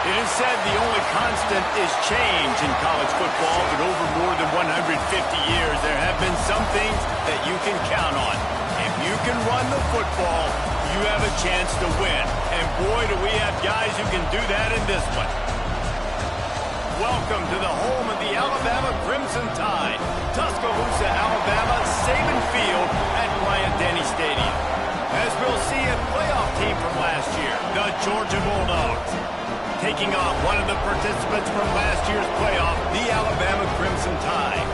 It is said the only constant is change in college football, but over more than 150 years, there have been some things that you can count on. If you can run the football, you have a chance to win. And boy, do we have guys who can do that in this one. Welcome to the home of the Alabama Crimson Tide. Tuscaloosa, Alabama, Saban Field at Bryant-Denny Stadium. As we'll see, a playoff team from last year, the Georgia Bulldogs, taking on one of the participants from last year's playoff, the Alabama Crimson Tide.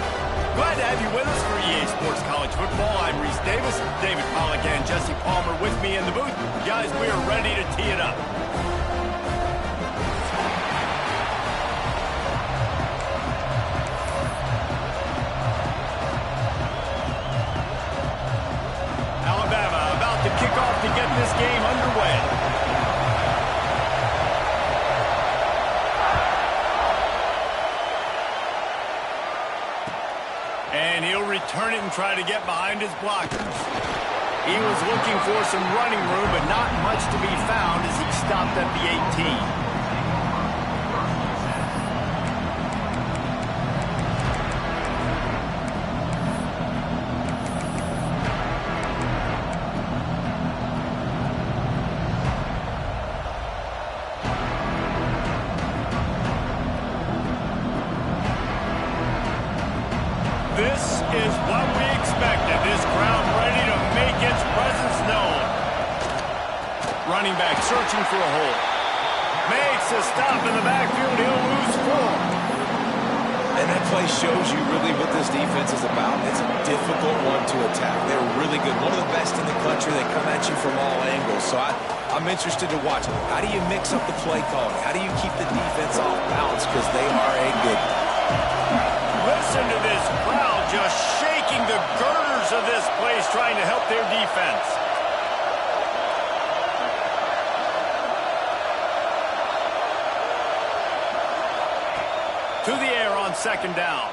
Glad to have you with us for EA Sports College Football. I'm Reese Davis, David Pollack and Jesse Palmer with me in the booth. Guys, we are ready to tee it up. Alabama about to kick off to get this game underway. And he'll return it and try to get behind his blockers. He was looking for some running room, but not much to be found as he stopped at the 18. This is what we expected. This crowd ready to make its presence known. Running back searching for a hole. Makes a stop in the backfield. He'll lose 4. And that play shows you really what this defense is about. It's a difficult one to attack. They're really good. One of the best in the country. They come at you from all angles. So I'm interested to watch it. How do you mix up the play calling? How do you keep the defense off balance? Because they are a good one. Listen to this crowd just shaking the girders of this place, trying to help their defense. To the air on second down.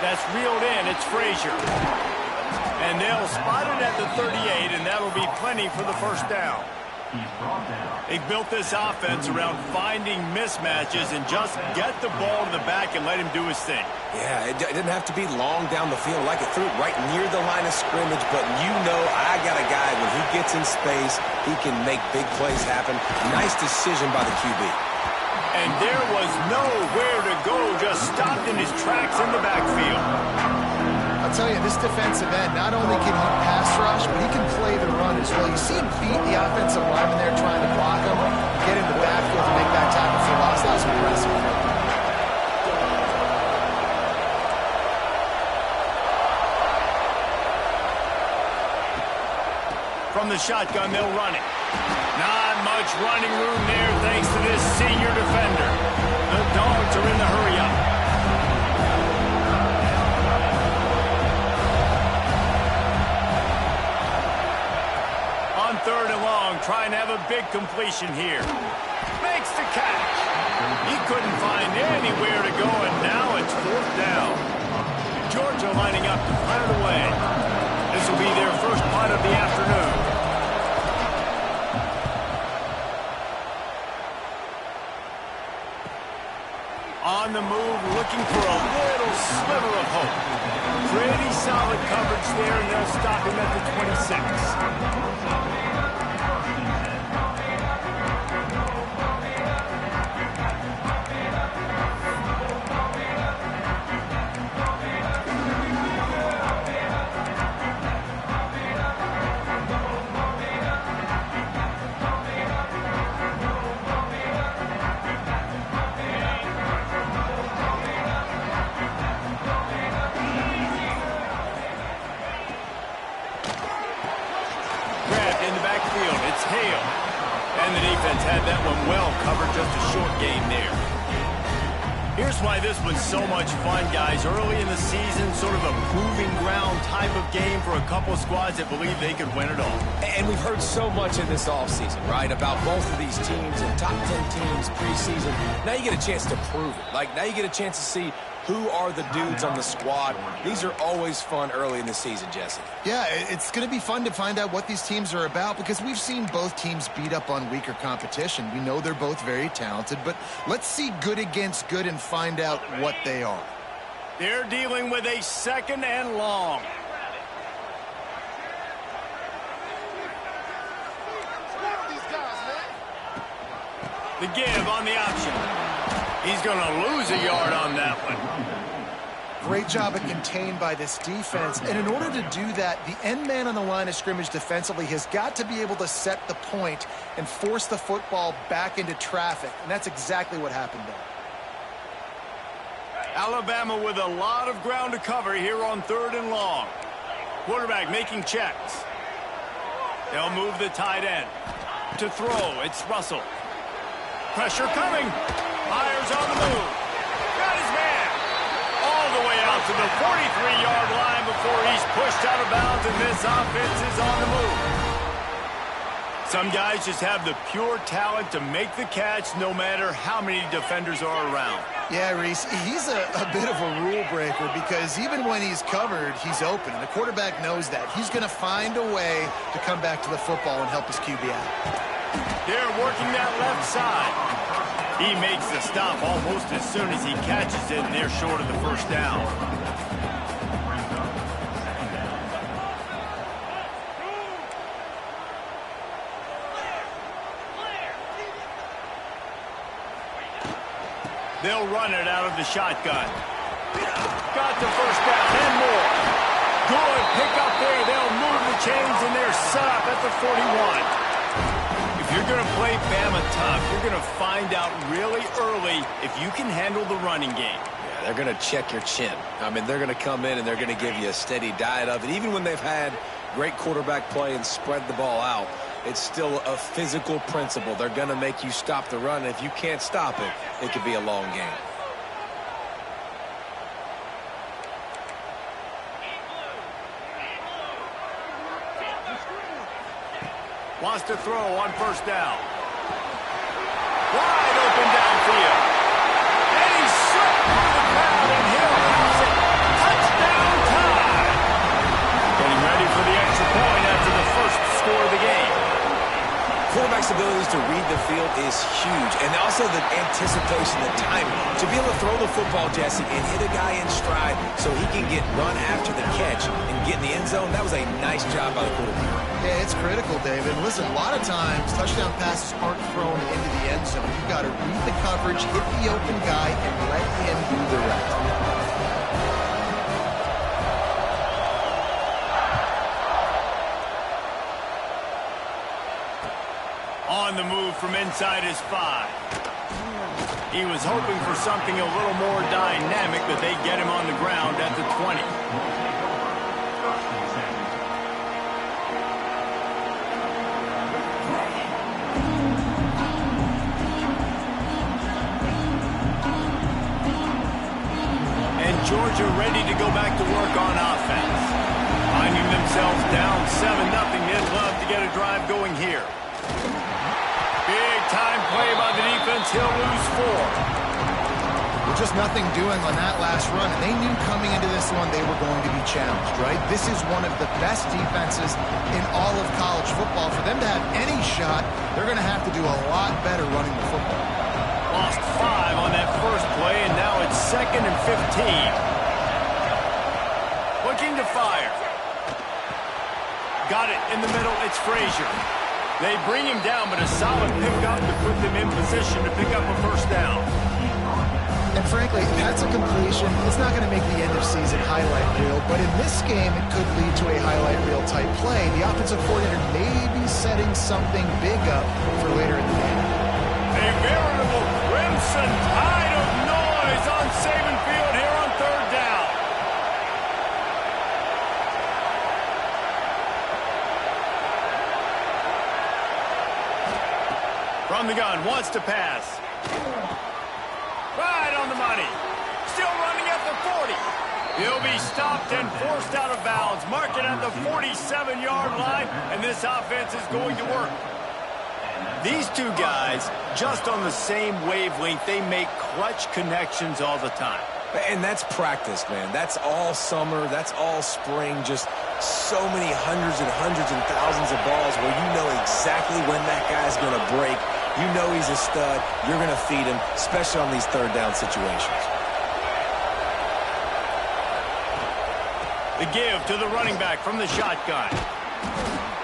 That's reeled in. It's Frazier. And they'll spot it at the 38, and that'll be plenty for the first down. They built this offense around finding mismatches and just get the ball to the back and let him do his thing. Yeah, it didn't have to be long down the field. Like it threw it right near the line of scrimmage, but you know I got a guy, when he gets in space, he can make big plays happen. Nice decision by the QB. And there was nowhere to go, just stopped in his tracks in the backfield. I'll tell you, this defensive end, not only can he pass rush, but he can play the run as well. You see him beat the offensive lineman there trying to block him, get in the backfield to make that tackle for loss. That was impressive. From the shotgun, they'll run it. Not much much running room there thanks to this senior defender. The Dogs are in the hurry-up. On 3rd and long, trying to have a big completion here. Makes the catch. He couldn't find anywhere to go, and now it's 4th down. Georgia lining up to punt it away. This will be their first punt of the afternoon. On the move, looking for a little sliver of hope. Pretty solid coverage there, and they'll stop him at the 26. And the defense had that one well covered, just a short game there. Here's why this was so much fun, guys. Early in the season, sort of a proving ground type of game for a couple squads that believe they could win it all. And we've heard so much in this offseason, right, about both of these teams and top 10 teams preseason. Now you get a chance to prove it. Like, now you get a chance to see who are the dudes on the squad. These are always fun early in the season, Jesse. Yeah, it's going to be fun to find out what these teams are about because we've seen both teams beat up on weaker competition. We know they're both very talented, but let's see good against good and find out what they are. They're dealing with a 2nd and long. The give on the option. He's going to lose a yard on that one. Great job of contained by this defense. And in order to do that, the end man on the line of scrimmage defensively has got to be able to set the point and force the football back into traffic. And that's exactly what happened there. Alabama with a lot of ground to cover here on 3rd and long. Quarterback making checks. They'll move the tight end. To throw, it's Russell. Pressure coming. Myers on the move. Got his man. All the way out to the 43-yard line before he's pushed out of bounds, and this offense is on the move. Some guys just have the pure talent to make the catch no matter how many defenders are around. Yeah, Reese, he's a bit of a rule breaker because even when he's covered, he's open. And the quarterback knows that. He's going to find a way to come back to the football and help his QB out. They're working that left side. He makes the stop almost as soon as he catches it, and they're short of the 1st down. They'll run it out of the shotgun. Got the 1st down and more. Good pick up there. They'll move the chains, and they're set up at the 41. If you're going to play Bama tough, you're going to find out really early if you can handle the running game. Yeah, they're going to check your chin. I mean, they're going to come in and they're going to give you a steady diet of it. Even when they've had great quarterback play and spread the ball out, it's still a physical principle. They're going to make you stop the run. And if you can't stop it, it could be a long game. Wants to throw on 1st down. Wide open downfield. And he's slipped through the crowd, and he'll pass it. Touchdown time. Getting ready for the extra point after the 1st score of the game. Quarterback's abilities to read the field is huge, and also the anticipation, the timing. To be able to throw the football, Jesse, and hit a guy in stride so he can get run after the catch and get in the end zone, that was a nice job by the quarterback. Yeah, it's critical, David. Listen, a lot of times, touchdown passes aren't thrown into the end zone. You've got to read the coverage, hit the open guy, and let him do the rest. On the move from inside his 5. He was hoping for something a little more dynamic, but they get him on the ground at the 20. Georgia ready to go back to work on offense. Finding themselves down 7-0, they'd love to get a drive going here. Big time play by the defense. He'll lose 4. Well, just nothing doing on that last run, and they knew coming into this one they were going to be challenged, right? This is one of the best defenses in all of college football. For them to have any shot, they're going to have to do a lot better running the football. Lost 5 on that first play, and now it's 2nd and 15. Looking to fire. Got it in the middle. It's Frazier. They bring him down, but a solid pickup to put them in position to pick up a first down. And frankly, that's a completion. It's not going to make the end-of-season highlight reel, but in this game, it could lead to a highlight reel type play. The offensive coordinator may be setting something big up for later in the game. A veritable crimson tide of noise on Saban Field here on 3rd down. From the gun, wants to pass. Right on the money. Still running at the 40. He'll be stopped and forced out of bounds. Mark it at the 47-yard line, and this offense is going to work. These two guys, just on the same wavelength, they make clutch connections all the time. And that's practice, man. That's all summer. That's all spring. Just so many hundreds and thousands of balls where you know exactly when that guy's going to break. You know he's a stud. You're going to feed him, especially on these 3rd down situations. The give to the running back from the shotgun.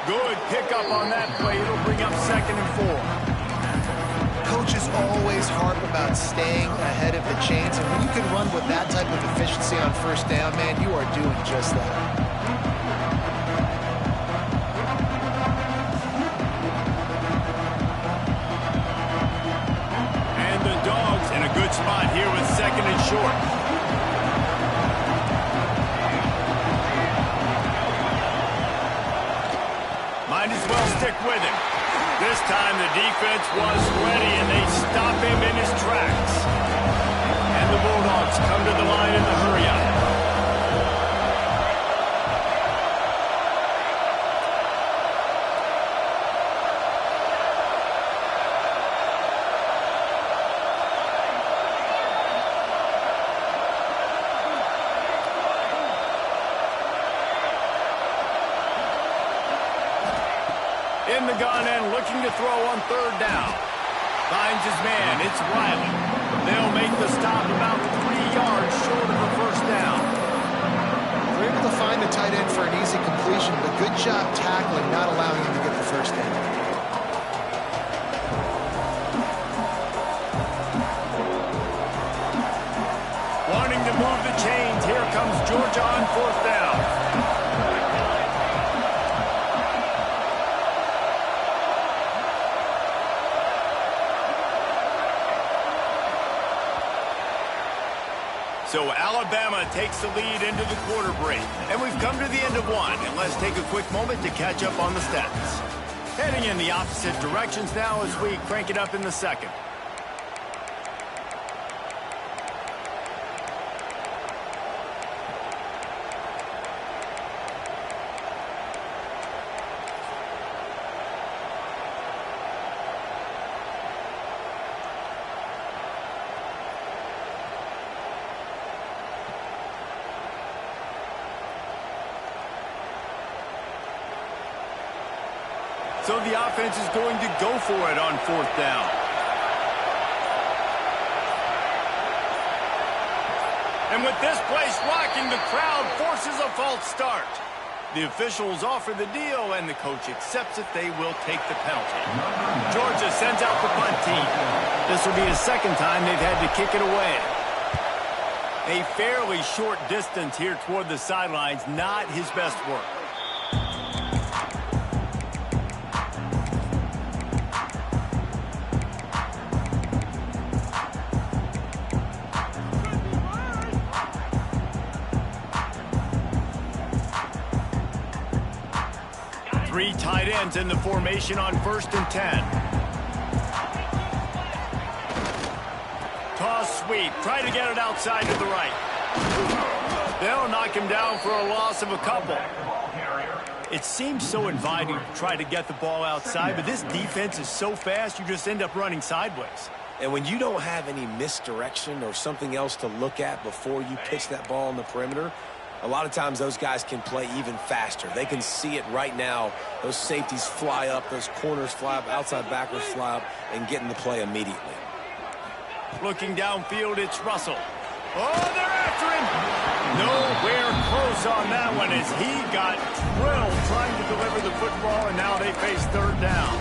Good pickup on that play. It'll bring up 2nd and 4. Coaches always harp about staying ahead of the chains, and when you can run with that type of efficiency on 1st down, man, you are doing just that. In a good spot here with 2nd and short. Might as well stick with him. This time the defense was ready and they stop him in his tracks. And the Bulldogs come to the line in the hurry-up. In the gun and looking to throw on 3rd down. Finds his man. It's Riley. They'll make the stop about 3 yards short of the first down. They're able to find the tight end for an easy completion, but good job tackling, not allowing him to get the first down. Wanting to move the chains. Here comes Georgia on 4th down. So Alabama takes the lead into the quarter break. And we've come to the end of one. And let's take a quick moment to catch up on the stats. Heading in the opposite directions now as we crank it up in the 2nd. So the offense is going to go for it on 4th down. And with this place rocking, the crowd forces a false start. The officials offer the deal, and the coach accepts it. They will take the penalty. Georgia sends out the punt team. This will be the 2nd time they've had to kick it away. A fairly short distance here toward the sidelines, not his best work. Three tight ends in the formation on 1st and 10. Toss sweep. Try to get it outside to the right. They'll knock him down for a loss of a couple. It seems so inviting to try to get the ball outside, but this defense is so fast, you just end up running sideways. And when you don't have any misdirection or something else to look at before you pitch that ball on the perimeter, a lot of times those guys can play even faster. They can see it right now. Those safeties fly up, those corners fly up, outside backers fly up, and get in the play immediately. Looking downfield, it's Russell. Oh, they're after him. Nowhere close on that one as he got drilled trying to deliver the football, and now they face third down.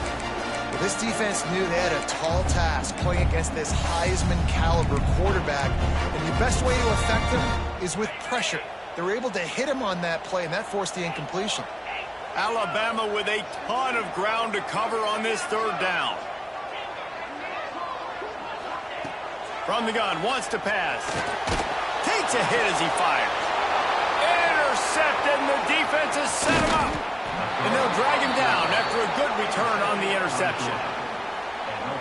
Well, this defense knew they had a tall task playing against this Heisman-caliber quarterback, and the best way to affect him is with pressure. They were able to hit him on that play, and that forced the incompletion. Alabama with a ton of ground to cover on this third down. From the gun, wants to pass. Takes a hit as he fires. Intercepted, and the defense has set him up. And they'll drag him down after a good return on the interception.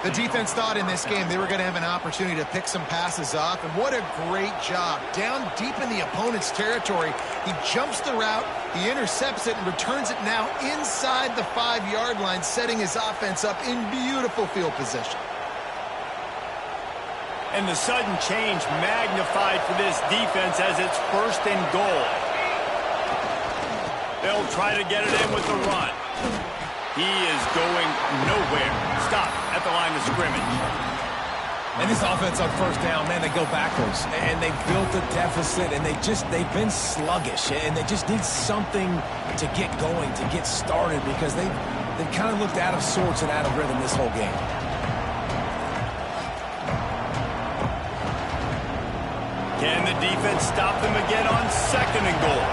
The defense thought in this game they were going to have an opportunity to pick some passes off, and what a great job. Down deep in the opponent's territory, he jumps the route, he intercepts it, and returns it now inside the 5-yard line, setting his offense up in beautiful field position. And the sudden change magnified for this defense as it's first and goal. They'll try to get it in with the run. He is going nowhere. Stop at the line of scrimmage. And this offense on first down, man, they go backwards. And they built a deficit, and they've been sluggish. And they just need something to get going, to get started, because they've kind of looked out of sorts and out of rhythm this whole game. Can the defense stop them again on second and goal?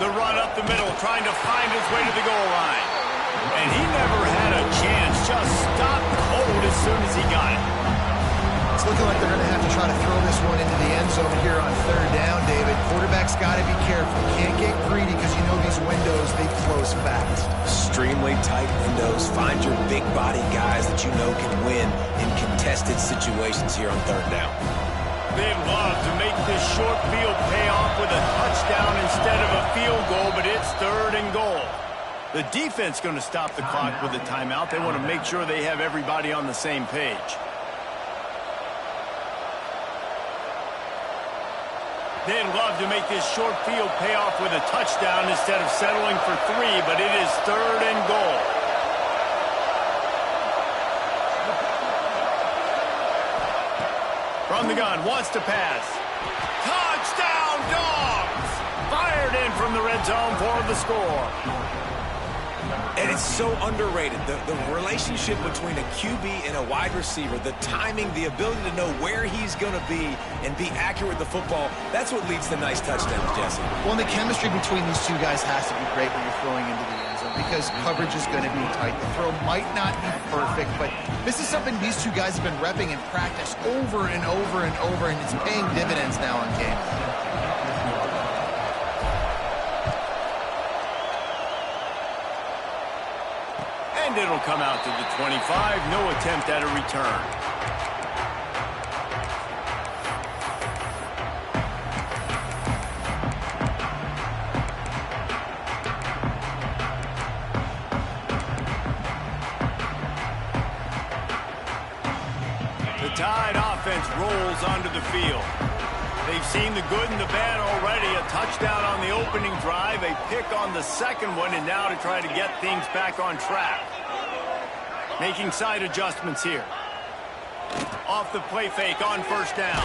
The run up the middle, trying to find his way to the goal line. And he never had a chance, just stopped cold as soon as he got it. It's looking like they're going to have to try to throw this one into the end zone here on third down, David. Quarterback's got to be careful. Can't get greedy because you know these windows, they close fast. Extremely tight windows. Find your big body guys that you know can win in contested situations here on third down. They'd love to make this short field pay off with a touchdown instead of a field goal, but it's third and goal. The defense going to stop the clock with a timeout. They want to make sure they have everybody on the same page. They'd love to make this short field pay off with a touchdown instead of settling for 3, but it is third and goal. From the gun, wants to pass. Touchdown, Dogs! Fired in from the red zone for the score. And it's so underrated. The relationship between a QB and a wide receiver, the timing, the ability to know where he's going to be and be accurate with the football, that's what leads to nice touchdowns, Jesse. Well, and the chemistry between these two guys has to be great when you're throwing into the end zone because coverage is going to be tight. The throw might not be perfect, but this is something these two guys have been repping in practice over and over and over, and it's paying dividends now in game. And it'll come out to the 25. No attempt at a return. The Tide offense rolls onto the field. They've seen the good and the bad already. A touchdown on the opening drive, a pick on the second one, and now to try to get things back on track. Making side adjustments here. Off the play fake on first down.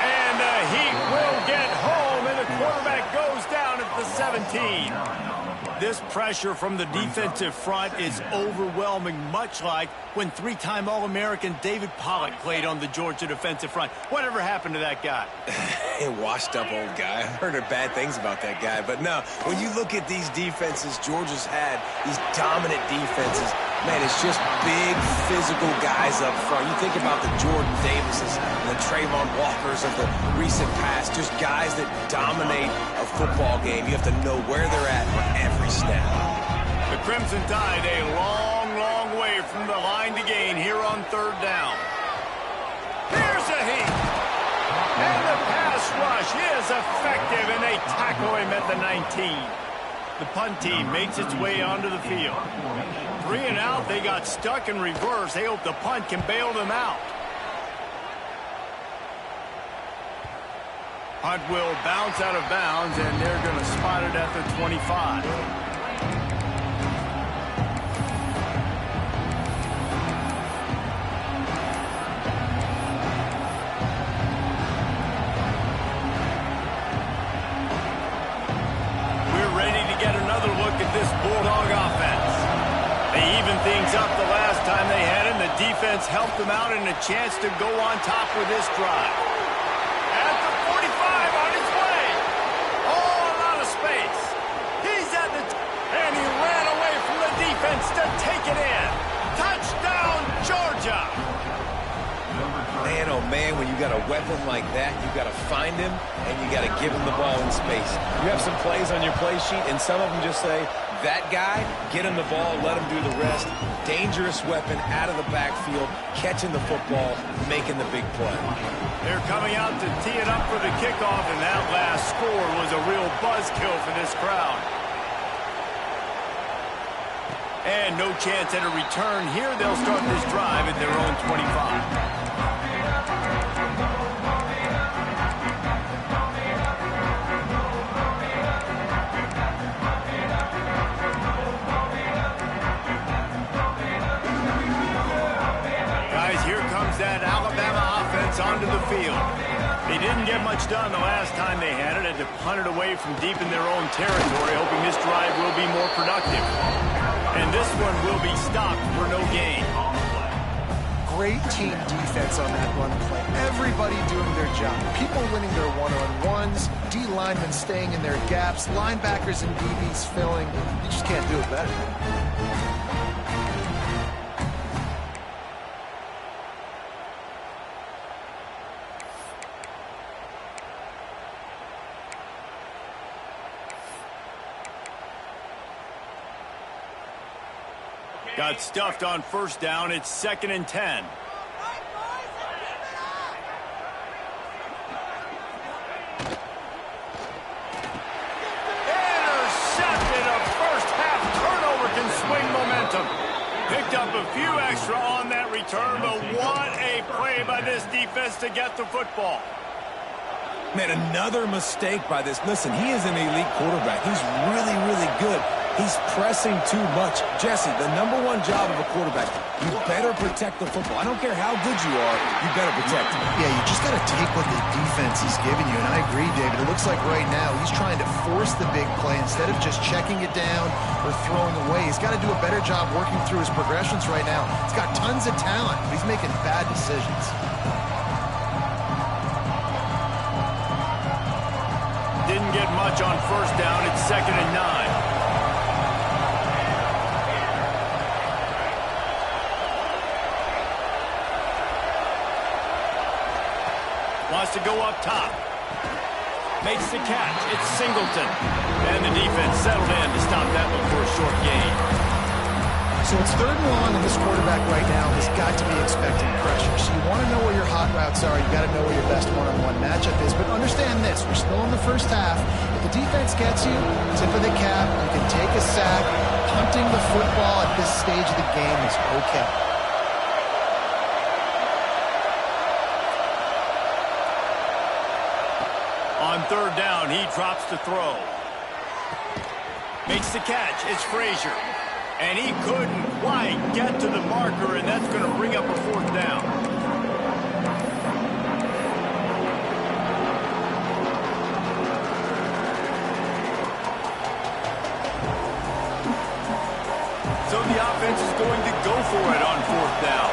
And he will get home, and the quarterback goes down at the 17. This pressure from the defensive front is overwhelming, much like when 3-time All-American David Pollock played on the Georgia defensive front. Whatever happened to that guy? A washed-up old guy. I've heard bad things about that guy. But no, when you look at these defenses Georgia's had, these dominant defenses, man, it's just big, physical guys up front. You think about the Jordan Davises and the Trayvon Walkers of the recent past, just guys that dominate a football game. You have to know where they're at on every snap. The Crimson Tide a long, long way from the line to gain here on third down. Here's a heat. And the pass rush is effective, and they tackle him at the 19. The punt team makes its way onto the field. 3 and out, they got stuck in reverse. They hope the punt can bail them out. Punt will bounce out of bounds, and they're going to spot it at the 25. We're ready to get another look at this Bulldog offense. They evened things up the last time they had him. The defense helped them out and a chance to go on top with this drive. At the 45, on his way. Oh, a lot of space. He's at the and he ran away from the defense to take it in. Touchdown, Georgia. Man, oh man, when you got a weapon like that, you got to find him and you got to give him the ball in space. You have some plays on your play sheet, and some of them just say, that guy, get him the ball, let him do the rest. Dangerous weapon out of the backfield, catching the football, making the big play. They're coming out to tee it up for the kickoff, and that last score was a real buzzkill for this crowd. And no chance at a return here. They'll start this drive at their own 25. That Alabama offense onto the field. They didn't get much done the last time they had it. Had to punt it away from deep in their own territory, hoping this drive will be more productive. And this one will be stopped for no gain. Great team defense on that run play. Everybody doing their job. People winning their one-on-ones, D linemen staying in their gaps, linebackers and DBs filling. You just can't do it better. Got stuffed on first down. It's 2nd and 10. Intercepted. A first half turnover can swing momentum. Picked up a few extra on that return, but what a play by this defense to get the football. Man, another mistake by this. Listen, he is an elite quarterback. He's really, really good. He's pressing too much. Jesse, the #1 job of a quarterback, you better protect the football. I don't care how good you are, you better protect it. Yeah, you just got to take what the defense is giving you, and I agree, David. It looks like right now he's trying to force the big play instead of just checking it down or throwing away. He's got to do a better job working through his progressions right now. He's got tons of talent, but he's making bad decisions. Didn't get much on first down. It's 2nd and 9. Wants to go up top. Makes the catch. It's Singleton. And the defense settled in to stop that one for a short gain. So it's 3rd and long, and this quarterback right now has got to be expecting pressure. So you want to know where your hot routes are. You got to know where your best one-on-one matchup is. But understand this: we're still in the first half. If the defense gets you, tip of the cap. You can take a sack. Punting the football at this stage of the game is okay. On 3rd down, he drops to throw. Makes the catch. It's Frazier. And he couldn't quite get to the marker, and that's going to bring up a 4th down. So the offense is going to go for it on 4th down.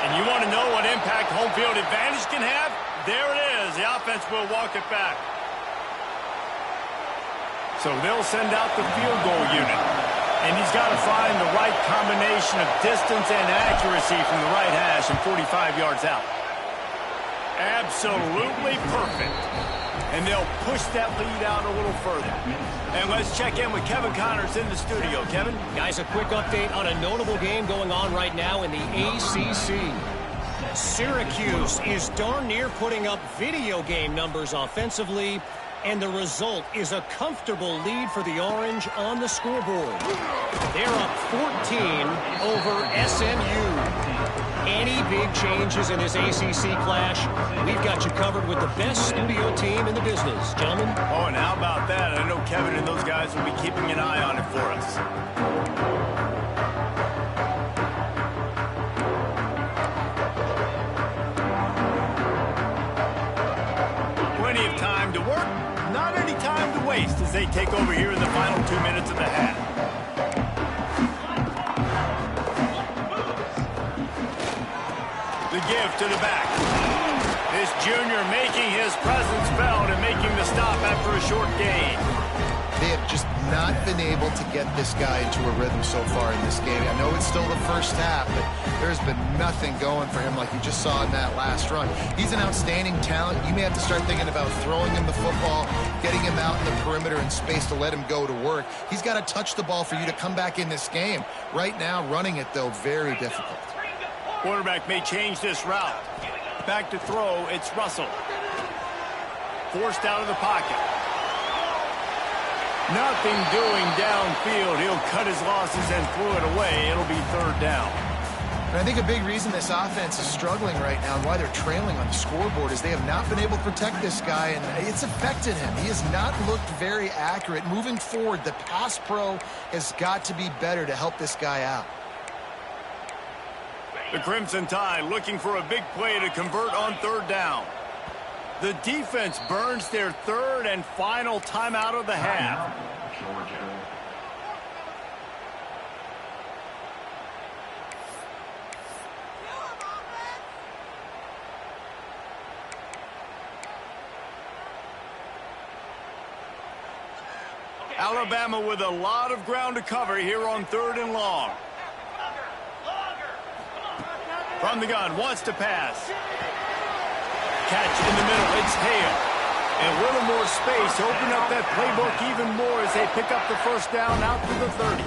And you want to know what impact home field advantage can have? There it is. The offense will walk it back. So they'll send out the field goal unit. And he's got to find the right combination of distance and accuracy from the right hash and 45 yards out. Absolutely perfect. And they'll push that lead out a little further. And let's check in with Kevin Connors in the studio. Kevin? Guys, a quick update on a notable game going on right now in the ACC. Syracuse is darn near putting up video game numbers offensively, and the result is a comfortable lead for the Orange on the scoreboard. They're up 14 over SMU. Any big changes in this ACC clash, we've got you covered with the best studio team in the business. Gentlemen? Oh, and how about that? I know Kevin and those guys will be keeping an eye on it for us. Plenty of time to work, not any time to waste as they take over here in the final 2 minutes of the half. The give to the back. This junior making his presence felt and making the stop after a short gain. They have just not been able to get this guy into a rhythm so far in this game. I know it's still the first half, but there's been nothing going for him like you just saw in that last run. He's an outstanding talent. You may have to start thinking about throwing him the football, getting him out in the perimeter in space to let him go to work. He's got to touch the ball for you to come back in this game. Right now, running it, though, very difficult. Quarterback may change this route. Back to throw, it's Russell. Forced out of the pocket. Nothing doing downfield. He'll cut his losses and throw it away. It'll be third down. And I think a big reason this offense is struggling right now and why they're trailing on the scoreboard is they have not been able to protect this guy, and it's affected him. He has not looked very accurate. Moving forward, the pass pro has got to be better to help this guy out. The Crimson Tide looking for a big play to convert on third down. The defense burns their third and final timeout of the half. Alabama with a lot of ground to cover here on third and long. From the gun, wants to pass. Catch in the middle, it's Hale. And a little more space, open up that playbook even more as they pick up the first down out to the 30.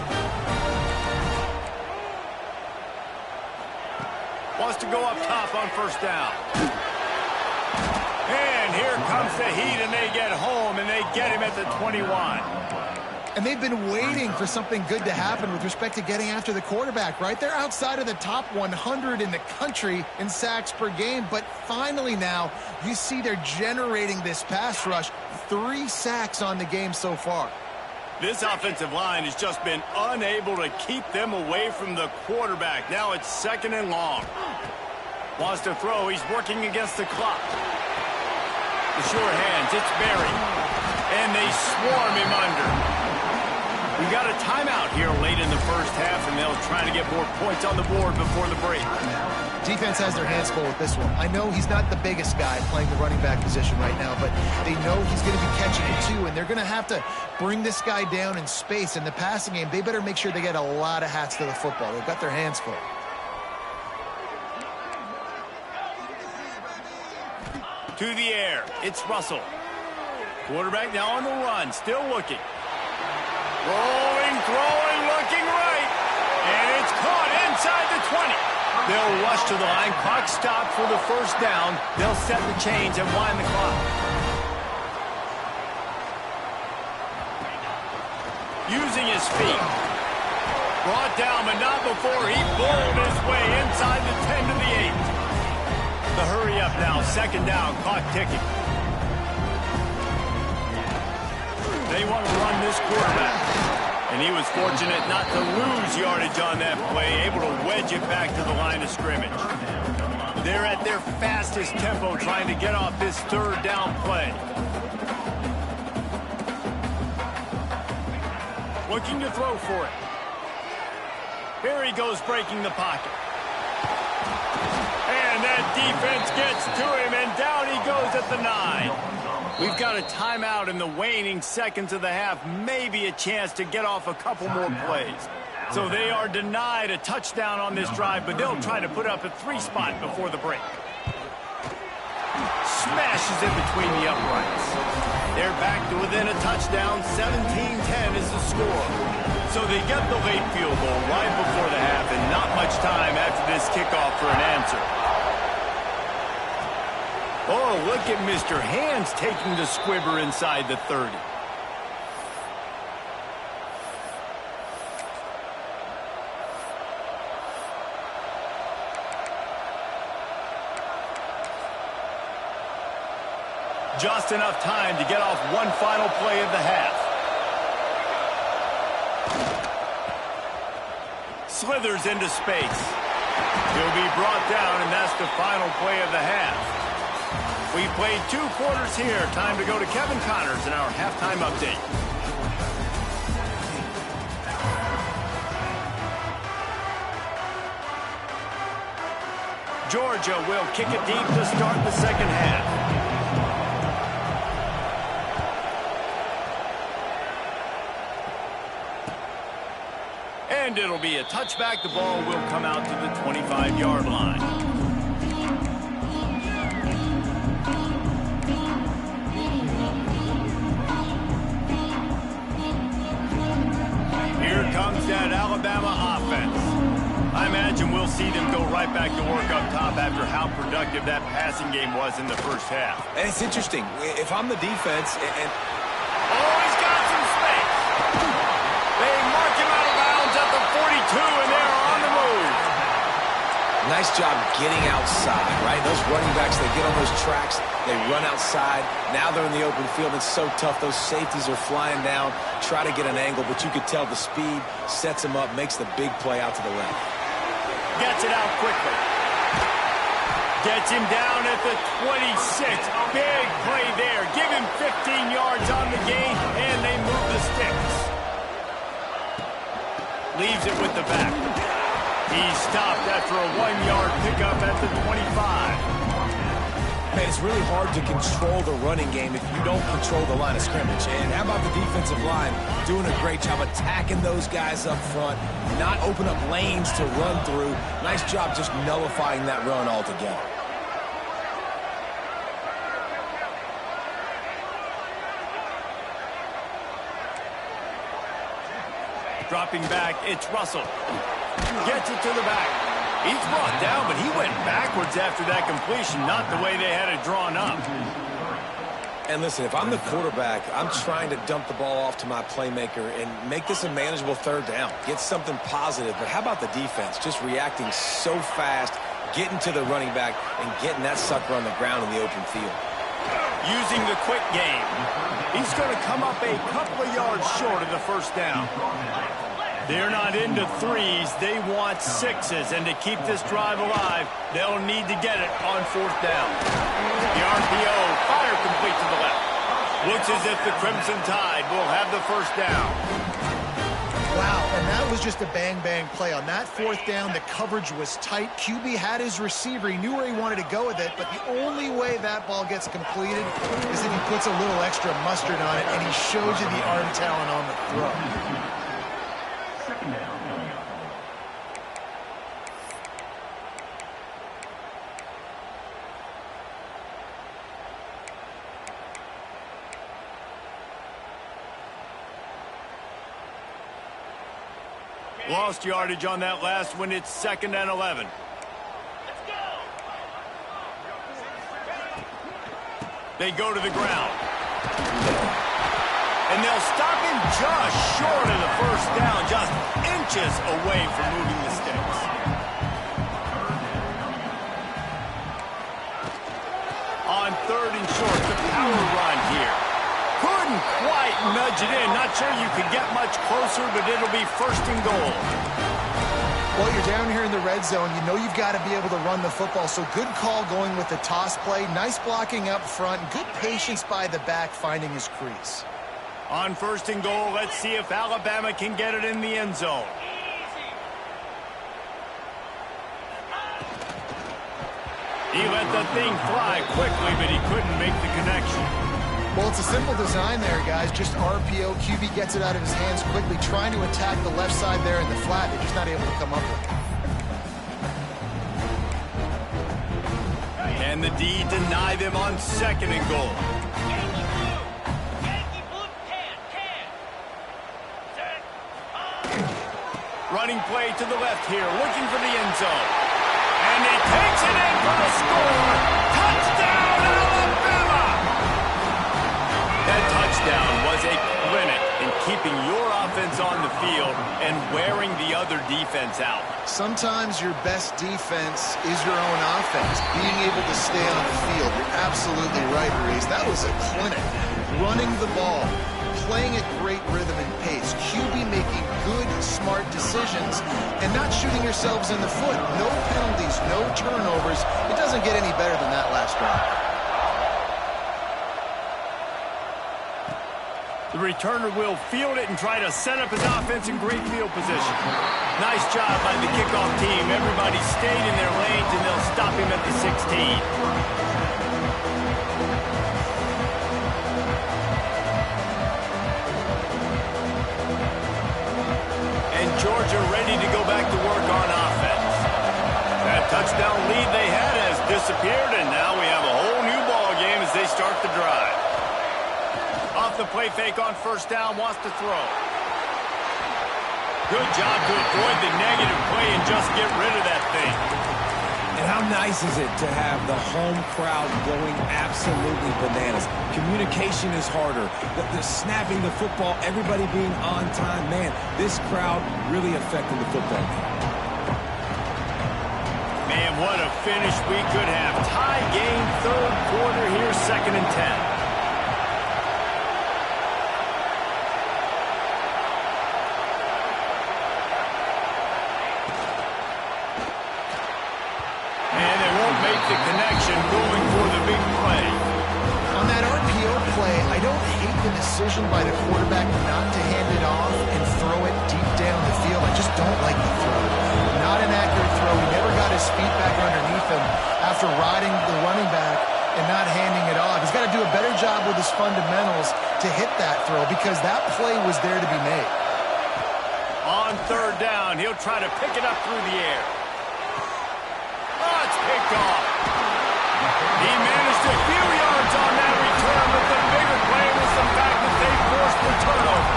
Wants to go up top on first down. And here comes the heat, and they get home, and they get him at the 21. And they've been waiting for something good to happen with respect to getting after the quarterback, right? They're outside of the top 100 in the country in sacks per game, but finally now you see they're generating this pass rush. 3 sacks on the game so far. This offensive line has just been unable to keep them away from the quarterback. Now it's second and long. Wants to throw. He's working against the clock. The sure hands. It's Berry. And they swarm him under. We got a timeout here late in the first half, and they'll try to get more points on the board before the break. Defense has their hands full with this one. I know he's not the biggest guy playing the running back position right now, but they know he's going to be catching it too, and they're going to have to bring this guy down in space. In the passing game, they better make sure they get a lot of hats to the football. They've got their hands full. To the air, it's Russell. Quarterback now on the run, still looking. Rolling, throwing, looking right. And it's caught inside the 20. They'll rush to the line. Clock stopped for the first down. They'll set the chains and wind the clock. Using his feet. Brought down, but not before he bowled his way inside the 10 to the 8. The hurry up now. Second down. Clock ticking. They want to run this quarterback. And he was fortunate not to lose yardage on that play, able to wedge it back to the line of scrimmage. They're at their fastest tempo trying to get off this third down play. Looking to throw for it. Here he goes breaking the pocket. defense gets to him, and down he goes at the 9. We've got a timeout in the waning seconds of the half, maybe a chance to get off a couple more plays. So they are denied a touchdown on this drive, but they'll try to put up a 3 spot before the break. Smashes in between the uprights. They're back to within a touchdown. 17-10 is the score. So they get the late field goal right before the half, and not much time after this kickoff for an answer. Oh, look at Mr. Hands taking the squibber inside the 30. Just enough time to get off one final play of the half. Slithers into space. He'll be brought down, and that's the final play of the half. We played 2 quarters here. Time to go to Kevin Connors in our halftime update. Georgia will kick it deep to start the second half. And it'll be a touchback. The ball will come out to the 25-yard line. Here comes that Alabama offense. I imagine we'll see them go right back to work up top after how productive that passing game was in the first half. And it's interesting. If I'm the defense and Oh, he's got some space. They mark him out of bounds at the 42, and they're on the move. nice job getting outside, right? Those running backs, they get on those tracks, they run outside. Now they're in the open field. It's so tough. Those safeties are flying down, try to get an angle, but you could tell the speed sets him up, makes the big play out to the left. Gets it out quickly. Gets him down at the 26. Big play there. Give him 15 yards on the gain, and they move the sticks. Leaves it with the back. He's stopped after a 1-yard pickup at the 25. Man, it's really hard to control the running game if you don't control the line of scrimmage. And how about the defensive line doing a great job attacking those guys up front, not open up lanes to run through. Nice job just nullifying that run altogether. Dropping back, it's Russell. Gets it to the back. He's brought down, but he went backwards after that completion, not the way they had it drawn up. And listen, if I'm the quarterback, I'm trying to dump the ball off to my playmaker and make this a manageable third down. Get something positive. But how about the defense? Just reacting so fast, getting to the running back, and getting that sucker on the ground in the open field. Using the quick game. He's going to come up a couple of yards short of the first down. They're not into threes. They want sixes. And to keep this drive alive, they'll need to get it on fourth down. The RPO, fire complete to the left. Looks as if the Crimson Tide will have the first down. Wow, and that was just a bang-bang play. On that fourth down, the coverage was tight. QB had his receiver. He knew where he wanted to go with it, but the only way that ball gets completed is if he puts a little extra mustard on it, and he shows you the arm talent on the throw. Lost yardage on that last one. It's 2nd and 11. They go to the ground. And they'll stop him just short of the first down, just inches away from moving the sticks. On 3rd and short, the power run here. Couldn't quite nudge it in. Not sure you could get much closer, but it'll be 1st and goal. Well, you're down here in the red zone. You know you've got to be able to run the football, so good call going with the toss play. Nice blocking up front. Good patience by the back finding his crease. On 1st and goal, let's see if Alabama can get it in the end zone. He let the thing fly quickly, but he couldn't make the connection. Well, it's a simple design there, guys. Just RPO. QB gets it out of his hands quickly, trying to attack the left side there in the flat. They're just not able to come up with it. And the D deny them on 2nd and goal. Running play to the left here, looking for the end zone. And he takes it in for the score. Touchdown, Alabama! That touchdown was a clinic in keeping your offense on the field and wearing the other defense out. Sometimes your best defense is your own offense. Being able to stay on the field. You're absolutely right, Reese. That was a clinic. Running the ball, playing at great rhythm and pace. QB making good, smart decisions and not shooting yourselves in the foot. No penalties, no turnovers. It doesn't get any better than that last drive. The returner will field it and try to set up his offense in great field position. Nice job by the kickoff team. Everybody stayed in their lanes, and they'll stop him at the 16. Georgia ready to go back to work on offense. That touchdown lead they had has disappeared, and now we have a whole new ball game as they start the drive. Off the play fake on 1st down, wants to throw. Good job to avoid the negative play and just get rid of that thing. And how nice is it to have the home crowd going absolutely bananas? Communication is harder. The snapping the football, everybody being on time. Man, this crowd really affecting the football game. Man, what a finish we could have. Tie game, 3rd quarter here, 2nd and 10. The connection going for the big play. On that RPO play, I don't hate the decision by the quarterback not to hand it off and throw it deep down the field. I just don't like the throw. Not an accurate throw. He never got his feet back underneath him after riding the running back and not handing it off. He's got to do a better job with his fundamentals to hit that throw because that play was there to be made. On 3rd down, he'll try to pick it up through the air. Oh, it's picked off. He managed a few yards on that return, but the bigger play was the fact that they forced the turnover.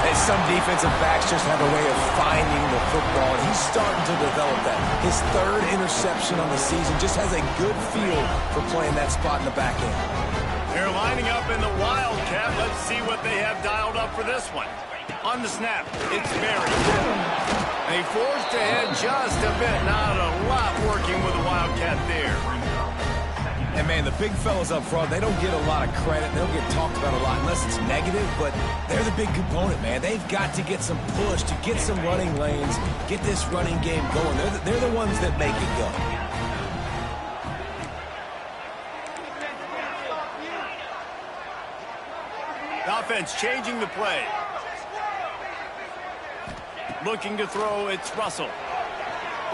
And some defensive backs just have a way of finding the football, and he's starting to develop that. His 3rd interception on the season, just has a good feel for playing that spot in the back end. They're lining up in the Wildcat. Let's see what they have dialed up for this one. On the snap, it's Berry. They forced ahead just a bit. Not a lot working with the Wildcat there. And, man, the big fellas up front, they don't get a lot of credit. They don't get talked about a lot unless it's negative, but they're the big component, man. They've got to get some push, to get some running lanes, get this running game going. They're the ones that make it go. The offense changing the play. Looking to throw, it's Russell.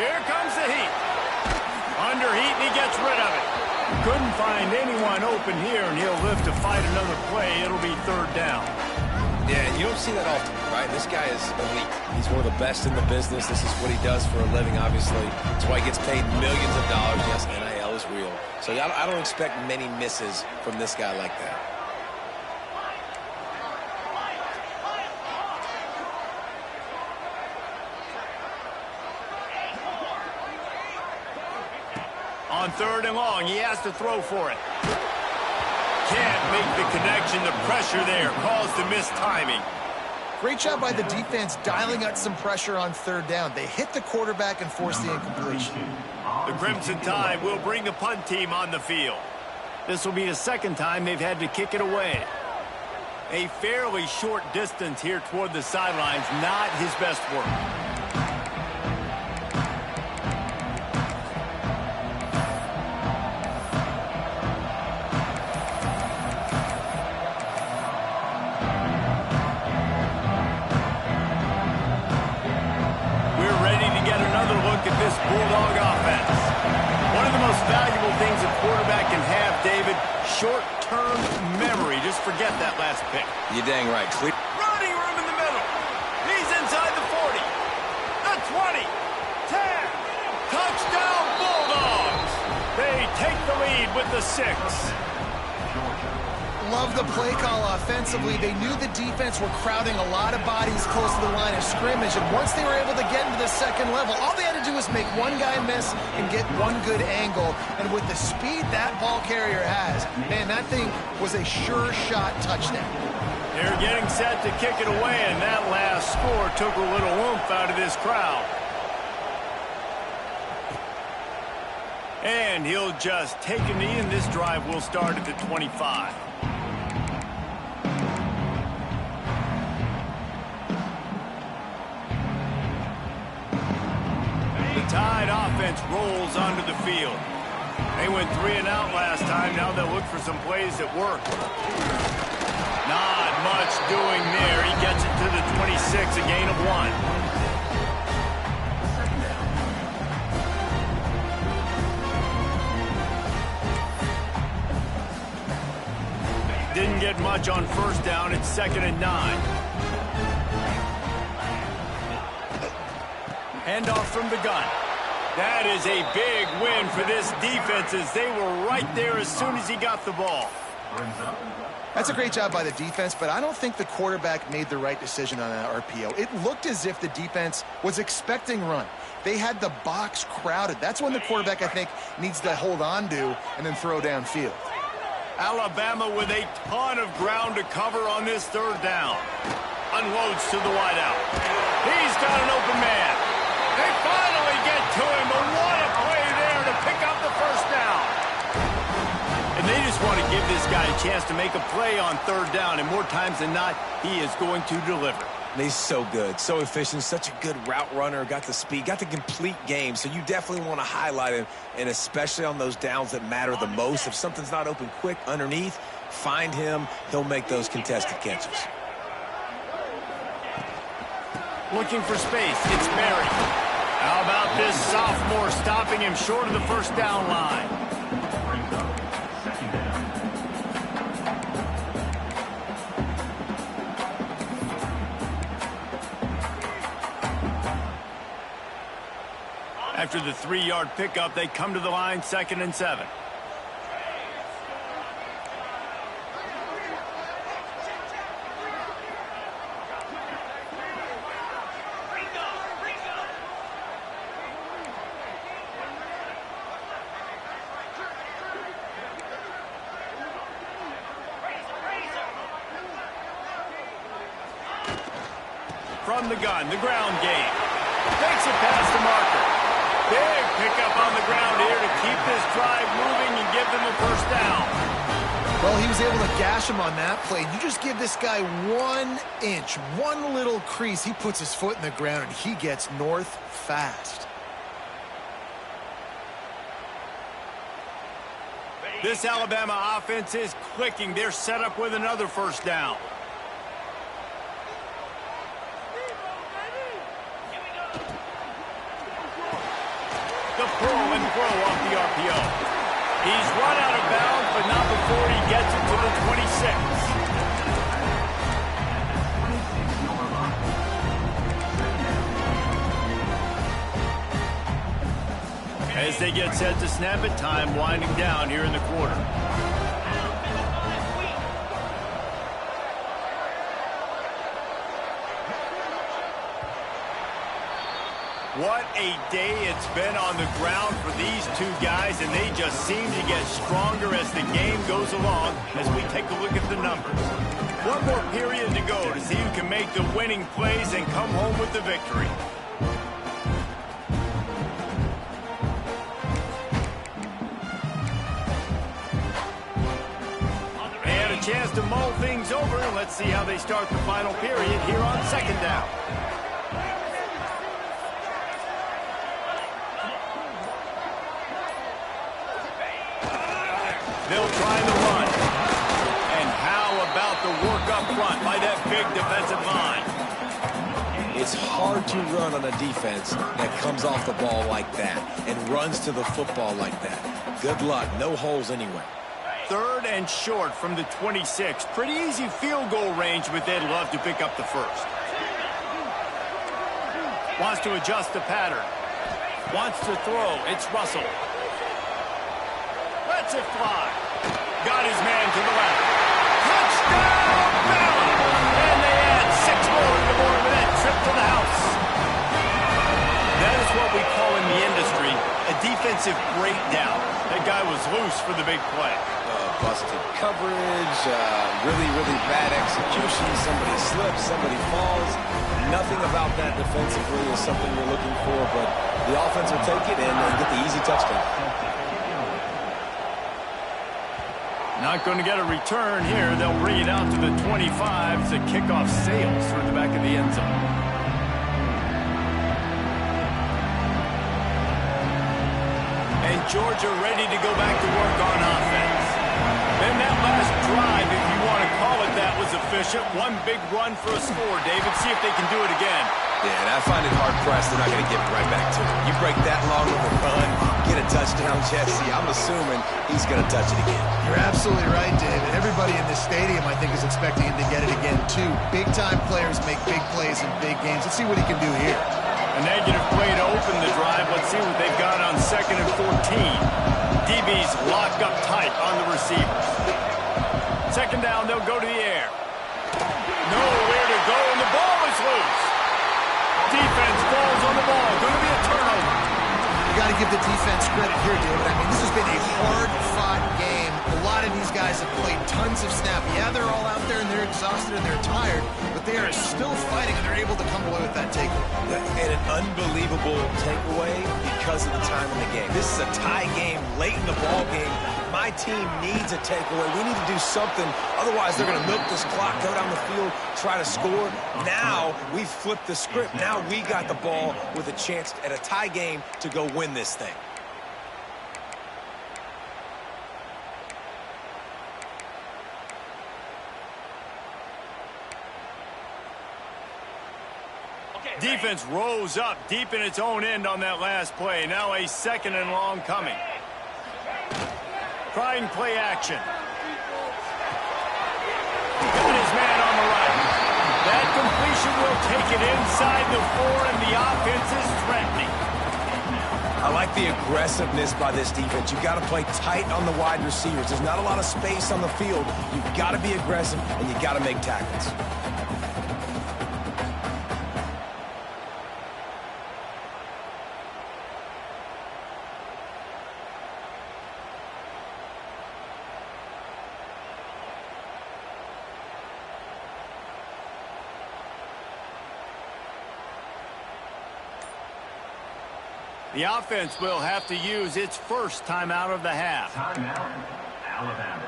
Here comes the heat. Under heat, and he gets rid of it. Couldn't find anyone open here, and he'll live to fight another play. It'll be 3rd down. Yeah, and you don't see that often, right? This guy is elite. He's one of the best in the business. This is what he does for a living, obviously. That's why he gets paid millions of dollars. Yes, NIL is real. So I don't expect many misses from this guy like that. On 3rd and long, he has to throw for it. Can't make the connection. The pressure there caused the missed timing. Great job by the defense dialing out some pressure on 3rd down. They hit the quarterback and forced the incompletion. The Crimson Tide will bring the punt team on the field. This will be the 2nd time they've had to kick it away. A fairly short distance here toward the sidelines, not his best work. We're ready to get another look at this Bulldog offense. One of the most short-term memory. Just forget that last pick. You're dang right. Running room in the middle. He's inside the 40. The 20. 10. Touchdown Bulldogs. They take the lead with the 6. Love the play call offensively. They knew the defense were crowding a lot of bodies close to the line of scrimmage, and once they were able to get into the second level, all they had to do was make one guy miss and get one good angle. And with the speed that ball carrier has, man, that thing was a sure shot touchdown. They're getting set to kick it away, and that last score took a little oomph out of this crowd. And he'll just take a knee, and this drive will start at the 25. Tide offense rolls onto the field. They went 3 and out last time. Now they'll look for some plays that work. Not much doing there. He gets it to the 26, a gain of 1. Didn't get much on first down. It's 2nd and 9. Handoff from the gun. That is a big win for this defense as they were right there as soon as he got the ball. That's a great job by the defense, but I don't think the quarterback made the right decision on that RPO. It looked as if the defense was expecting run. They had the box crowded. That's when the quarterback, I think, needs to hold on to and then throw downfield. Alabama with a ton of ground to cover on this 3rd down. Unloads to the wideout. He's got an open man. They finally get to him, but what a play there to pick up the 1st down. And they just want to give this guy a chance to make a play on 3rd down, and more times than not, he is going to deliver. And he's so good, so efficient, such a good route runner, got the speed, got the complete game, so you definitely want to highlight him, and especially on those downs that matter the most. If something's not open quick underneath, find him, he'll make those contested catches. Looking for space, it's Berry. How about this sophomore stopping him short of the 1st down line? After the 3-yard pickup, they come to the line, 2nd and 7. From the gun, the ground game. Takes it past the marker. Big pickup on the ground here to keep this drive moving and give them a 1st down. Well, he was able to gash him on that play. You just give this guy 1 inch, one little crease. He puts his foot in the ground, and he gets north fast. This Alabama offense is clicking. They're set up with another 1st down. The pull and throw off the RPO. He's run out of bounds, but not before he gets it to the 26. As they get set to snap it, time winding down here in the quarter. What a day it's been on the ground for these two guys, and they just seem to get stronger as the game goes along as we take a look at the numbers. One more period to go to see who can make the winning plays and come home with the victory. They had a chance to mull things over, and let's see how they start the final period here on 2nd down. They'll try the run. And how about the work up front by that big defensive line? It's hard to run on a defense that comes off the ball like that and runs to the football like that. Good luck. No holes anyway. 3rd and short from the 26. Pretty easy field goal range, but they'd love to pick up the first. Wants to adjust the pattern. Wants to throw. It's Russell. Lets it fly. Got his man to the left. Touchdown, Bama! And they add 6 more to the board with that trip to the house. That is what we call in the industry a defensive breakdown. That guy was loose for the big play. Busted coverage, really, really bad execution. Somebody slips, somebody falls. Nothing about that defensively is something we're looking for, but the offense will take it and get the easy touchdown. Not going to get a return here. They'll bring it out to the 25 as the kickoff sails through the back of the end zone. And Georgia ready to go back to work on offense. Then that last drive, if you want to call it that, was efficient. One big run for a score, David. See if they can do it again. Yeah, and I find it hard-pressed they're not going to get right back to it. You break that long of a run, get a touchdown, Jesse, I'm assuming he's going to touch it again. You're absolutely right, David. Everybody in this stadium, I think, is expecting him to get it again, too. Big-time players make big plays in big games. Let's see what he can do here. A negative play to open the drive. Let's see what they've got on 2nd and 14. DB's locked up tight on the receivers. 2nd down, they'll go to the air. Nowhere to go, and the ball is loose. Defense falls on the ball. Going to be a turnover. You got to give the defense credit here, David. I mean, this has been a hard-fought game. A lot of these guys have played tons of snaps. Yeah, they're all out there, and they're exhausted, and they're tired, but they are still fighting, and they're able to come away with that takeaway. And an unbelievable takeaway because of the time in the game. This is a tie game late in the ball game. My team needs a takeaway. We need to do something. Otherwise, they're going to milk this clock, go down the field, try to score. Now, we've flipped the script. Now we got the ball with a chance at a tie game to go win this thing. Defense rose up deep in its own end on that last play. Now a 2nd and long coming. Trying play action. Got his man on the right. That completion will take it inside the 4, and the offense is threatening. I like the aggressiveness by this defense. You've got to play tight on the wide receivers. There's not a lot of space on the field. You've got to be aggressive, and you've got to make tackles. The offense will have to use its first timeout of the half. Timeout, Alabama.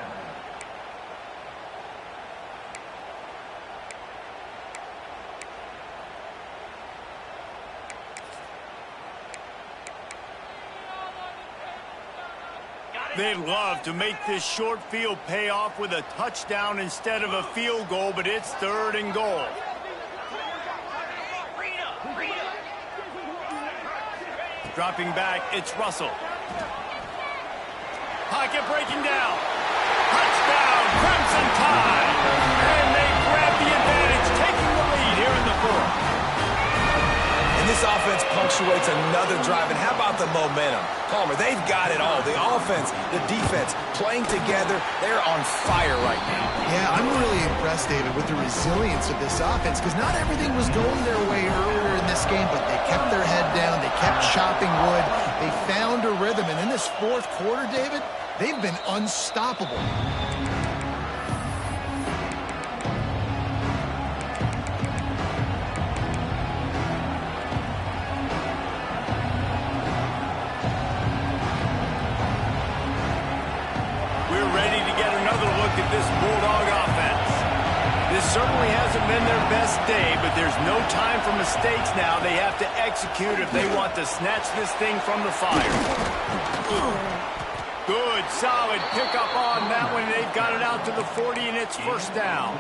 They'd love to make this short field pay off with a touchdown instead of a field goal, but it's 3rd and goal. Dropping back, it's Russell. Pocket breaking down. Touchdown, Crimson Tide. And they grab the advantage, taking the lead here in the 4th. And this offense punctuates another drive. And how about the momentum? Palmer, they've got it all. The offense, the defense, playing together. They're on fire right now. Yeah, I'm really impressed, David, with the resilience of this offense, because not everything was going their way earlier in this game, but they kept their head down. They kept chopping wood. They found a rhythm. And in this 4th quarter, David, they've been unstoppable. This Bulldog offense. This certainly hasn't been their best day, but there's no time for mistakes now. They have to execute if they want to snatch this thing from the fire. Good, solid pickup on that one. They've got it out to the 40, and it's 1st down.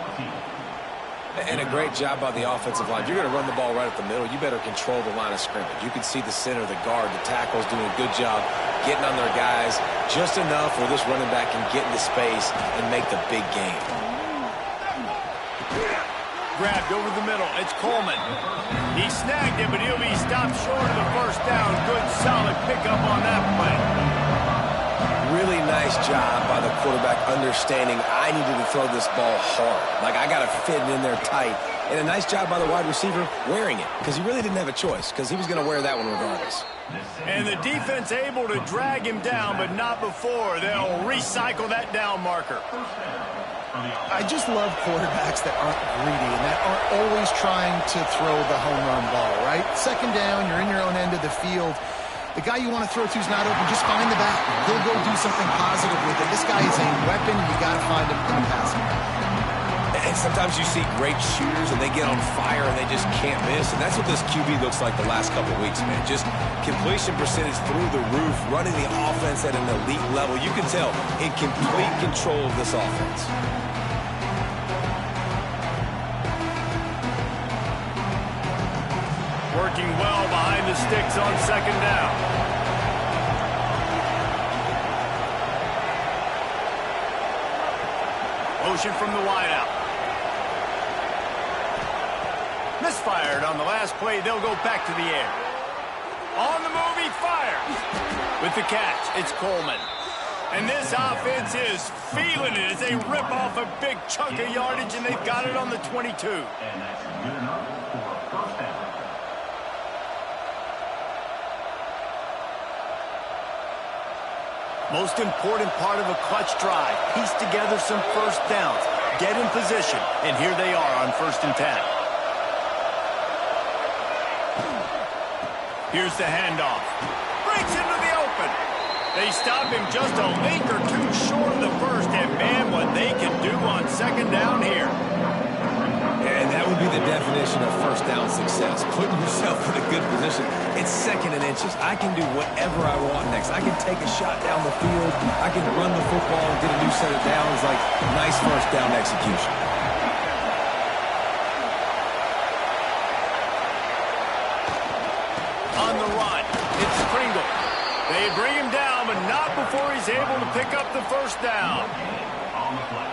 And a great job by the offensive line. You're going to run the ball right at the middle. You better control the line of scrimmage. You can see the center, the guard, the tackle's doing a good job getting on their guys just enough where this running back can get into space and make the big game. Grabbed over the middle. It's Coleman. He snagged it, but he'll be stopped short of the first down. Good, solid pickup on that play. Really nice job by the quarterback understanding I needed to throw this ball hard. Like, I got to fit it in there tight. And a nice job by the wide receiver wearing it, because he really didn't have a choice, because he was going to wear that one regardless. And the defense able to drag him down, but not before. They'll recycle that down marker. I just love quarterbacks that aren't greedy and that aren't always trying to throw the home run ball, right? Second down, you're in your own end of the field. The guy you want to throw to is not open. Just find the back. He'll go do something positive with it. This guy is a weapon, and you got to find him in the passing game. And sometimes you see great shooters, and they get on fire, and they just can't miss. And that's what this QB looks like the last couple of weeks, man. Just completion percentage through the roof, running the offense at an elite level. You can tell in complete control of this offense. Working well behind the sticks on second down. Motion from the wideout. Misfired on the last play. They'll go back to the air. On the move, he fires. With the catch, it's Coleman. And this offense is feeling it as they rip off a big chunk of yardage, and they've got it on the 22. And that's good enough for a first down. Most important part of a clutch drive. Piece together some first downs. Get in position. And here they are on 1st and 10. Here's the handoff. Breaks into the open. They stop him just a link or two short of the first. And man, what they can do on second down here. And that would be the definition of first down success. Putting yourself in a good position. It's 2nd and inches. I can do whatever I want next. I can take a shot down the field. I can run the football and get a new set of downs. Like, nice first down execution. On the run, it's Pringle. They bring him down, but not before he's able to pick up the first down.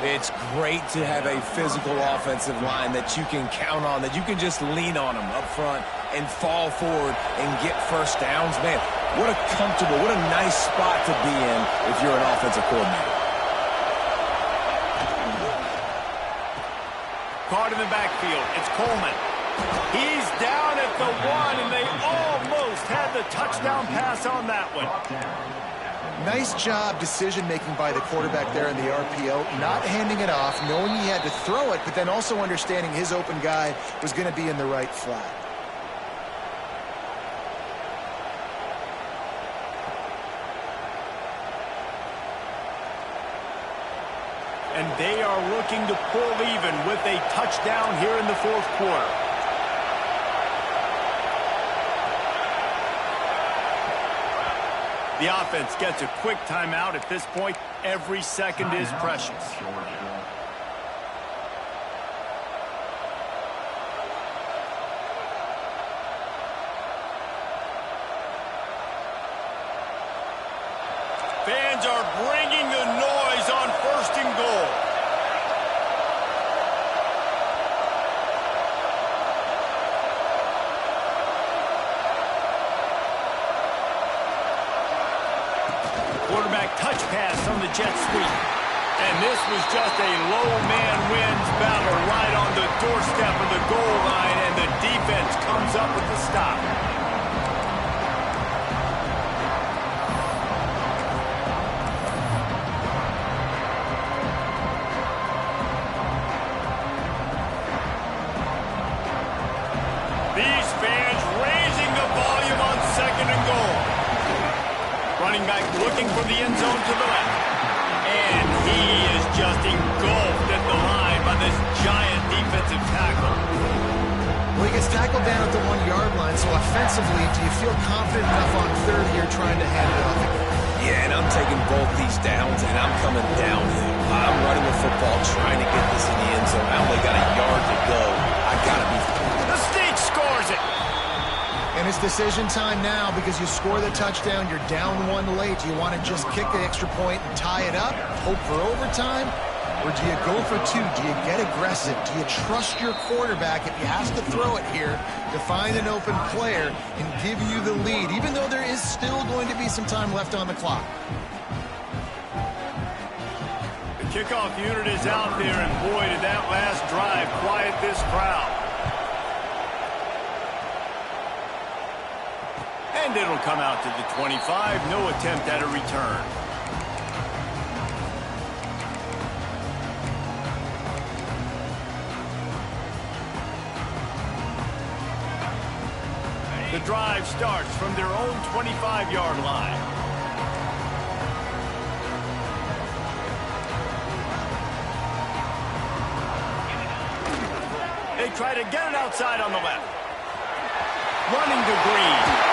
It's great to have a physical offensive line that you can count on, that you can just lean on them up front and fall forward and get first downs. Man, what a comfortable, what a nice spot to be in if you're an offensive coordinator. Caught in the backfield, it's Coleman. He's down at the 1, and they almost had the touchdown pass on that one. Nice job decision-making by the quarterback there in the RPO, not handing it off, knowing he had to throw it, but then also understanding his open guy was going to be in the right flat. And they are looking to pull even with a touchdown here in the 4th quarter. The offense gets a quick timeout. At this point, every second is precious. Fans are bringing the noise on 1st and goal. Quarterback touch pass on the jet sweep. And this was just a low man wins battle right on the doorstep of the goal line, and the defense comes up with the stop. These fans raising the volume on 2nd and goal. Running back looking for the end zone to the left. And he is just engulfed at the line by this giant defensive tackle. Well, he gets tackled down at the 1-yard line, so offensively, do you feel confident enough on 3rd here trying to hand it off again? Yeah, and I'm taking both these downs, and I'm coming downhill. I'm running the football, trying to get this in the end zone. I only got a yard to go. I got to be... The Sneak scores it. And And it's decision time now because you score the touchdown, you're down one late. Do you want to just kick the extra point and tie it up, hope for overtime? Or do you go for two? Do you get aggressive? Do you trust your quarterback if he has to throw it here to find an open player and give you the lead, even though there is still going to be some time left on the clock? The kickoff unit is out there, and boy, did that last drive quiet this crowd. And it'll come out to the 25. No attempt at a return. The drive starts from their own 25-yard line. They try to get it outside on the left. Running to Green.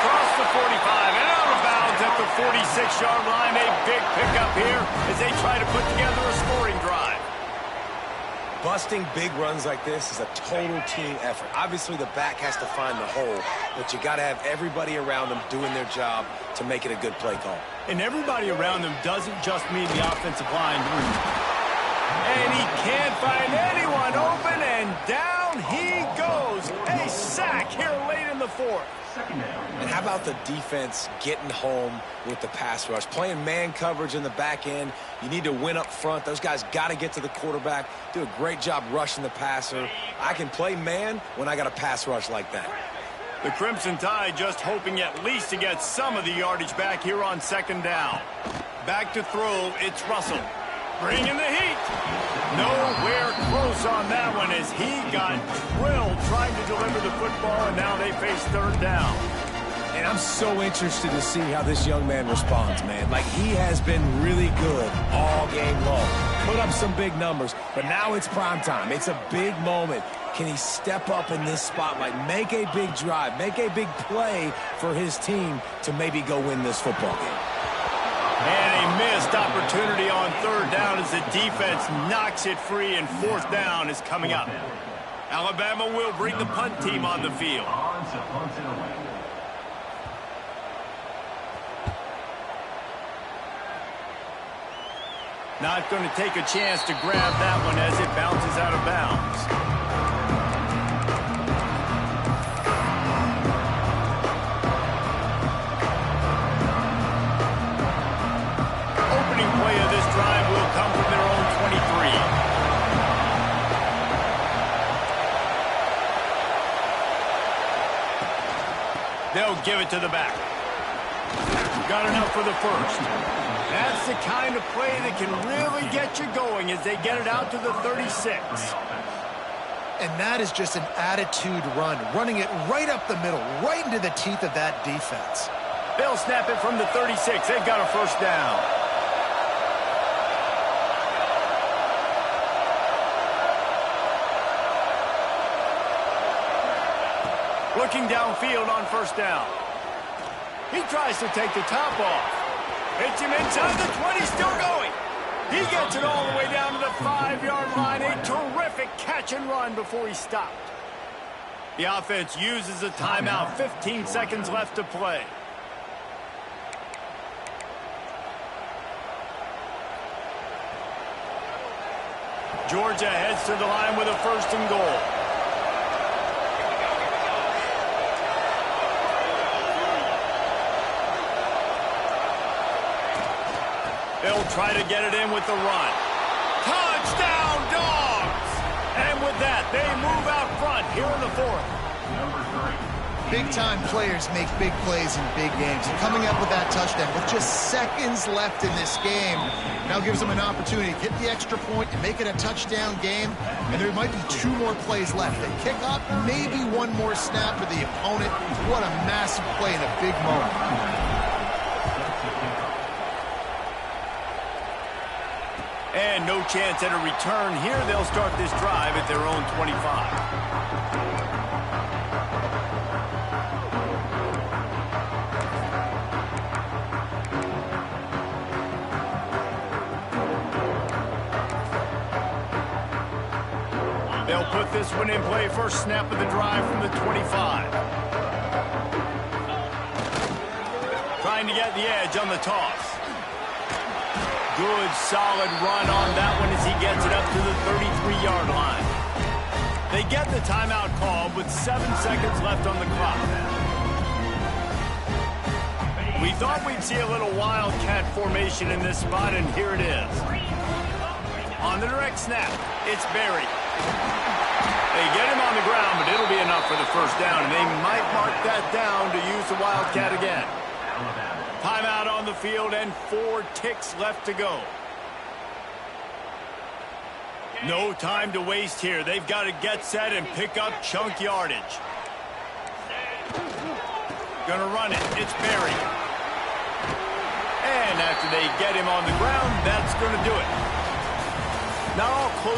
Across the 45 and out of bounds at the 46-yard line. A big pickup here as they try to put together a scoring drive. Busting big runs like this is a total team effort. Obviously, the back has to find the hole, but you got to have everybody around them doing their job to make it a good play call. And everybody around them doesn't just mean the offensive line. And he can't find anyone open, and down he goes. A sack here late in the fourth. And how about the defense getting home with the pass rush? Playing man coverage in the back end. You need to win up front. Those guys got to get to the quarterback. Do a great job rushing the passer. I can play man when I got a pass rush like that. The Crimson Tide just hoping at least to get some of the yardage back here on second down. Back to throw, it's Russell. Bringing the heat. Nowhere close on that one as he got drilled trying to deliver the football, and now they face third down. And I'm so interested to see how this young man responds, man. Like, he has been really good all game long. Put up some big numbers, but now it's prime time. It's a big moment. Can he step up in this spotlight, make a big drive, make a big play for his team to maybe go win this football game? And a missed opportunity on third down as the defense knocks it free, and fourth down is coming up. Alabama will bring the punt team on the field. Not going to take a chance to grab that one as it bounces out of bounds. They'll give it to the back. Got enough for the first. That's the kind of play that can really get you going as they get it out to the 36. And that is just an attitude run, running it right up the middle, right into the teeth of that defense. They'll snap it from the 36. They've got a first down. Looking downfield on first down. He tries to take the top off. Hits him inside the 20, still going. He gets it all the way down to the 5-yard line. A terrific catch and run before he stopped. The offense uses a timeout. 15 seconds left to play. Georgia heads to the line with a first and goal. They'll try to get it in with the run. Touchdown, Dogs! And with that, they move out front here in the fourth. Big-time players make big plays in big games. And coming up with that touchdown with just seconds left in this game now gives them an opportunity to get the extra point and make it a touchdown game. And there might be 2 more plays left. They kick up, maybe 1 more snap for the opponent. What a massive play in a big moment. And no chance at a return here. They'll start this drive at their own 25. They'll put this one in play. First snap of the drive from the 25. trying to get the edge on the toss. Good, solid run on that one as he gets it up to the 33-yard line. They get the timeout called with 7 seconds left on the clock. We thought we'd see a little wildcat formation in this spot, and here it is. On the direct snap, it's Berry. They get him on the ground, but it'll be enough for the first down, and they might mark that down to use the wildcat again. Timeout on the field and 4 ticks left to go. No time to waste here. They've got to get set and pick up chunk yardage. Gonna run it. It's Berry. And after they get him on the ground, that's going to do it. Now I'll close